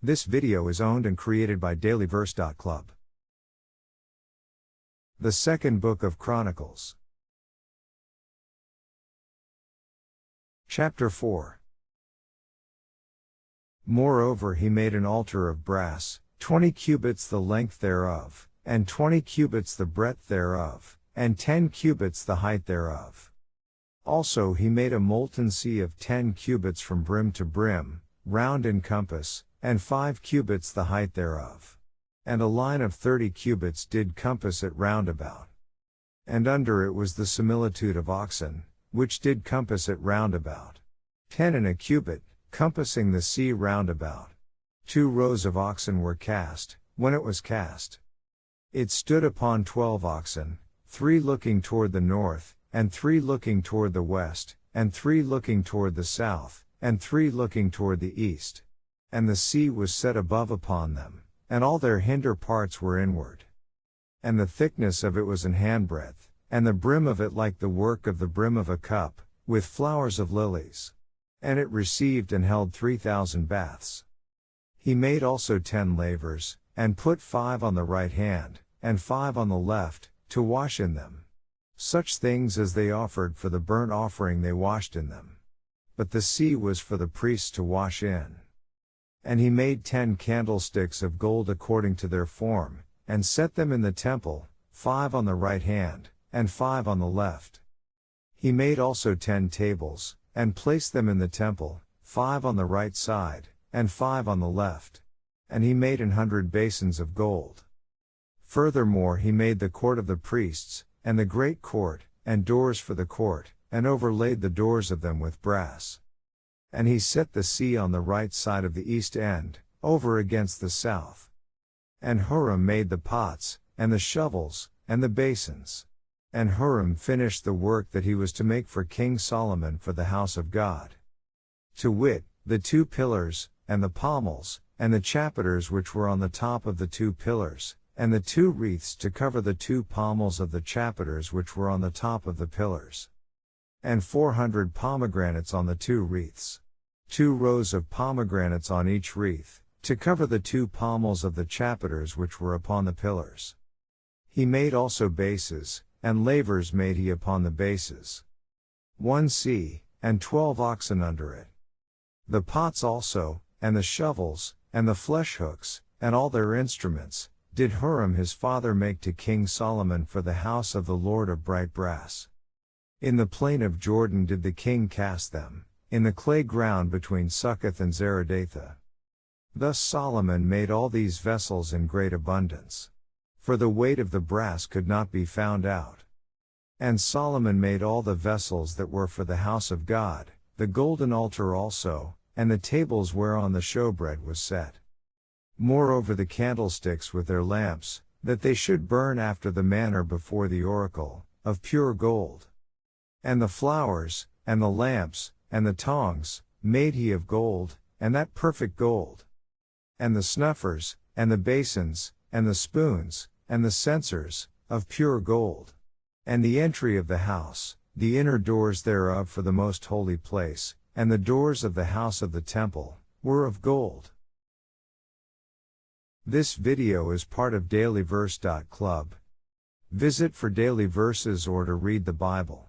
This video is owned and created by dailyverse.club. The second book of Chronicles. Chapter 4. Moreover he made an altar of brass, 20 cubits the length thereof, and 20 cubits the breadth thereof, and 10 cubits the height thereof. Also he made a molten sea of 10 cubits from brim to brim, round in compass, and 5 cubits the height thereof. And a line of 30 cubits did compass it round about. And under it was the similitude of oxen, which did compass it round about. 10 and a cubit, compassing the sea round about. 2 rows of oxen were cast, when it was cast. It stood upon 12 oxen, 3 looking toward the north, and 3 looking toward the west, and 3 looking toward the south, and 3 looking toward the east. And the sea was set above upon them, and all their hinder parts were inward. And the thickness of it was an handbreadth, and the brim of it like the work of the brim of a cup, with flowers of lilies. And it received and held 3,000 baths. He made also 10 lavers, and put 5 on the right hand, and 5 on the left, to wash in them. Such things as they offered for the burnt offering they washed in them. But the sea was for the priests to wash in. And he made 10 candlesticks of gold according to their form, and set them in the temple, 5 on the right hand, and 5 on the left. He made also 10 tables, and placed them in the temple, 5 on the right side, and 5 on the left. And he made 100 basins of gold. Furthermore he made the court of the priests, and the great court, and doors for the court, and overlaid the doors of them with brass. And he set the sea on the right side of the east end, over against the south. And Huram made the pots, and the shovels, and the basins. And Huram finished the work that he was to make for King Solomon for the house of God. To wit, the 2 pillars, and the pommels, and the chapiters which were on the top of the 2 pillars, and the 2 wreaths to cover the 2 pommels of the chapiters which were on the top of the pillars. And 400 pomegranates on the 2 wreaths. 2 rows of pomegranates on each wreath, to cover the 2 pommels of the chapiters which were upon the pillars. He made also bases, and lavers made he upon the bases. 1 sea, and 12 oxen under it. The pots also, and the shovels, and the flesh hooks, and all their instruments, did Huram his father make to King Solomon for the house of the Lord of bright brass. In the plain of Jordan did the king cast them, in the clay ground between Succoth and Zeradatha. Thus Solomon made all these vessels in great abundance. For the weight of the brass could not be found out. And Solomon made all the vessels that were for the house of God, the golden altar also, and the tables whereon the showbread was set. Moreover the candlesticks with their lamps, that they should burn after the manner before the oracle, of pure gold. And the flowers, and the lamps, and the tongs, made he of gold, and that perfect gold. And the snuffers, and the basins, and the spoons, and the censers, of pure gold. And the entry of the house, the inner doors thereof for the most holy place, and the doors of the house of the temple, were of gold. This video is part of dailyverse.club. Visit for daily verses or to read the Bible.